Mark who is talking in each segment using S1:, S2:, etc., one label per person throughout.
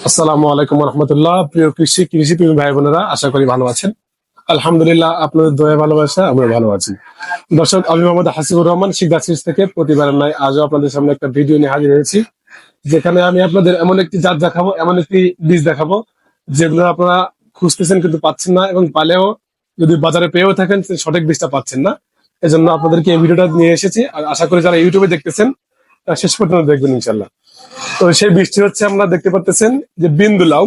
S1: আসসালামু আলাইকুম রহমতুল্লাহ। প্রিয় কৃষিপ্রেমী ভাই বোনেরা, আশা করি ভালো আছেন। আলহামদুলিল্লাহ, আপনাদের দয়া ভালোবাসা আমরা ভালো আছি। দর্শক, আমি মোহাম্মদ হাসিবুর রহমান, শিকদার সিরিজ থেকে প্রতিবারের নয় আজও আপনাদের সামনে একটা ভিডিও নিয়ে হাজির হয়েছি, যেখানে আমি আপনাদের এমন একটি জাত দেখাবো, এমন একটি বীজ দেখাবো যেগুলো আপনারা খুঁজতেছেন কিন্তু পাচ্ছেন না, এবং পালেও যদি বাজারে পেয়েও থাকেন সঠিক বীজটা পাচ্ছেন না। এজন্য আপনাদেরকে এই ভিডিওটা নিয়ে এসেছি, আর আশা করি যারা ইউটিউবে দেখতেছেন তারা শেষ পর্যন্ত দেখবেন ইনশাল্লাহ। তো সেই বৃষ্টি হচ্ছে, আমরা দেখতে পারতেছেন যে বিন্দু লাউ,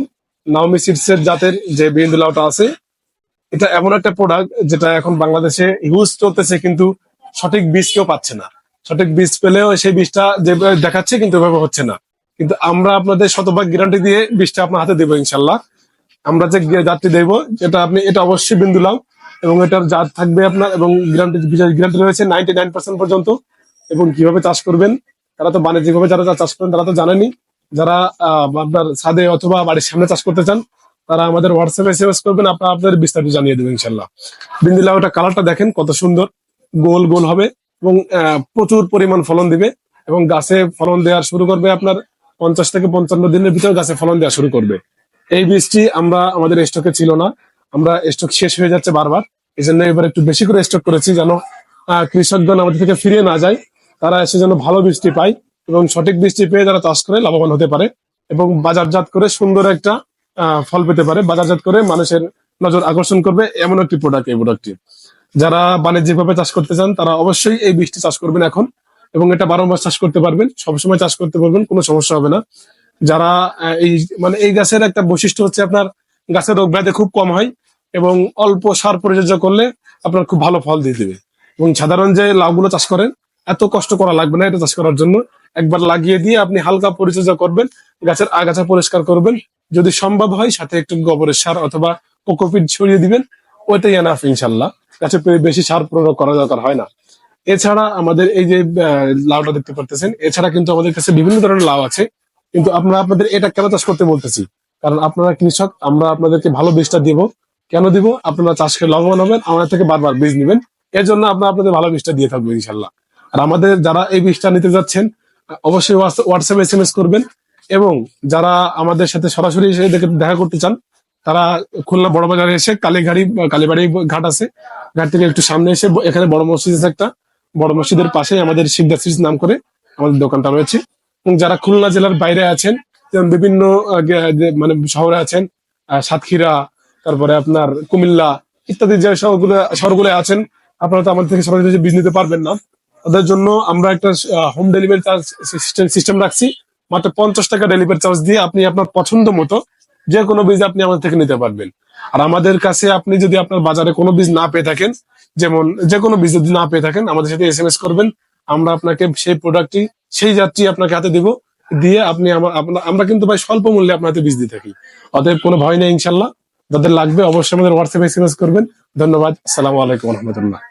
S1: নাওমি সিডস এর জাতের যে বিন্দু লাউটা আছে, এটা এমন একটা প্রোডাক্ট যেটা এখন বাংলাদেশে ইউজ চলতেছে, কিন্তু সঠিক বীজ কেউ পাচ্ছে না। সঠিক বীজ পেলেও সেই বীজটা যেভাবে দেখাচ্ছে কিন্তু ওইভাবে হচ্ছে না। কিন্তু আমরা আপনাদের শতভাগ গ্যারান্টি দিয়ে বীজটা আপনার হাতে দেবো ইনশাল্লাহ। আমরা যে জাতটি দেবো, যেটা আপনি এটা অবশ্যই বিন্দু লাউ, এবং এটার জাত থাকবে আপনার, এবং গ্যারান্টি রয়েছে 99% পর্যন্ত। এবং কিভাবে চাষ করবেন, তারা তো বাণিজ্যিকভাবে যারা চাষ করেন তারা তো জানেনি। যারা আপনার ছাদে অথবা বাড়ির সামনে চাষ করতে চান, তারা আমাদের হোয়াটসঅ্যাপে এসএমএস করবেন, আপনাদের বিস্তারিত জানিয়ে দেবেন ইনশাল্লাহ। বিন্দু লাউটা কালারটা দেখেন কত সুন্দর, গোল গোল হবে, এবং প্রচুর পরিমাণ ফলন দিবে। এবং গাছে ফলন দেওয়া শুরু করবে আপনার 50 থেকে 55 দিনের ভিতরে গাছে ফলন দেওয়া শুরু করবে। এই বীজটি আমরা আমাদের স্টকে ছিল না, আমরা স্টক শেষ হয়ে যাচ্ছে বারবার, এই জন্য এবার একটু বেশি করে স্টক করেছি, যেন কৃষকগণ আমাদের থেকে ফিরিয়ে না যায়, তারা এসে যেন ভালো বৃষ্টি পায়, এবং সঠিক বৃষ্টি পেয়ে যারা চাষ করে লাভবান হতে পারে, এবং বাজারজাত করে সুন্দর একটা ফল পেতে পারে, বাজারজাত করে মানুষের নজর আকর্ষণ করবে, এমন একটি প্রোডাক্ট এই প্রোডাক্টটি। যারা বাণিজ্যিকভাবে চাষ করতে চান তারা অবশ্যই এই বীজটি চাষ করবেন এখন, এবং এটা 12 মাস চাষ করতে পারবেন, সবসময় চাষ করতে পারবেন, কোনো সমস্যা হবে না। যারা এই এই গাছের একটা বৈশিষ্ট্য হচ্ছে আপনার গাছের রোগ ব্যাধি খুব কম হয়, এবং অল্প সার পরিচর্যা করলে আপনার খুব ভালো ফল দিয়ে দেবে। এবং সাধারণ যে লাউগুলো চাষ করেন, এত কষ্ট করা লাগবে না এটা চাষ করার জন্য। একবার লাগিয়ে দিয়ে আপনি হালকা পরিচর্যা করবেন, গাছের আগাছা পরিষ্কার করবেন, যদি সম্ভব হয় সাথে একটু গোবরের সার অথবা কোকোপিট ছড়িয়ে দিবেন, ওইটাই এনাফ ইনশাল্লাহ। গাছে বেশি সার প্রয়োগ করা দরকার হয় না। এছাড়া আমাদের এই যে লাউটা দেখতে পারতেছেন, এছাড়া কিন্তু আমাদের কাছে বিভিন্ন ধরনের লাউ আছে, কিন্তু আমরা আপনাদের এটা কেন চাষ করতে বলতেছি, কারণ আপনারা কৃষক, আমরা আপনাদেরকে ভালো বীজটা দিব। কেন দিব? আপনারা চাষ করে লাভবান হবেন, আমাদের থেকে বারবার বীজ নেবেন, এর জন্য আমরা আপনাদের ভালো বীজটা দিয়ে থাকবো ইনশাল্লাহ। আর আমাদের যারা এই বীজটা নিতে যাচ্ছেন, অবশ্যই হোয়াটসঅ্যাপে এসএমএস করবেন। এবং যারা আমাদের সাথে সরাসরি এসে দেখা করতে চান, তারা খুলনা বড় বাজারে এসে কালীবাড়ি ঘাট আছে, ঘাট থেকে একটু সামনে এসে এখানে বড় মসজিদ আছে একটা, বড় মসজিদের পাশে আমাদের শিকদার সিরিজ নাম করে আমাদের দোকানটা রয়েছে। এবং যারা খুলনা জেলার বাইরে আছেন, যেমন বিভিন্ন মানে শহরে আছেন, সাতক্ষীরা, তারপরে আপনার কুমিল্লা ইত্যাদি যে শহরগুলো আছেন, আপনারা তো আমাদের থেকে সরাসরি বীজ নিতে পারবেন না। তাদের জন্য আমরা একটা হোম ডেলিভারি চার্জ সিস্টেম রাখছি। মাত্র 50 টাকা ডেলিভারি চার্জ দিয়ে আপনি আপনার পছন্দ মতো যে কোনো বীজ আপনি আমাদের থেকে নিতে পারবেন। আর আমাদের কাছে আপনি যদি আপনার বাজারে কোনো বীজ না পেয়ে থাকেন, যেমন যে কোনো বীজ যদি না পেয়ে থাকেন, আমাদের সাথে এসএমএস করবেন, আমরা আপনাকে সেই প্রোডাক্টটি, সেই যাত্রী আপনাকে হাতে দিব, দিয়ে আপনি আমরা কিন্তু ভাই স্বল্প মূল্যে আপনার হাতে বীজ দিয়ে থাকি। অতএব কোনো ভয় নেই ইনশাল্লাহ। যাদের লাগবে অবশ্যই আমাদের হোয়াটসঅ্যাপে এসএমএস করবেন। ধন্যবাদ। আসসালামু আলাইকুম রহমতুল্লাহ।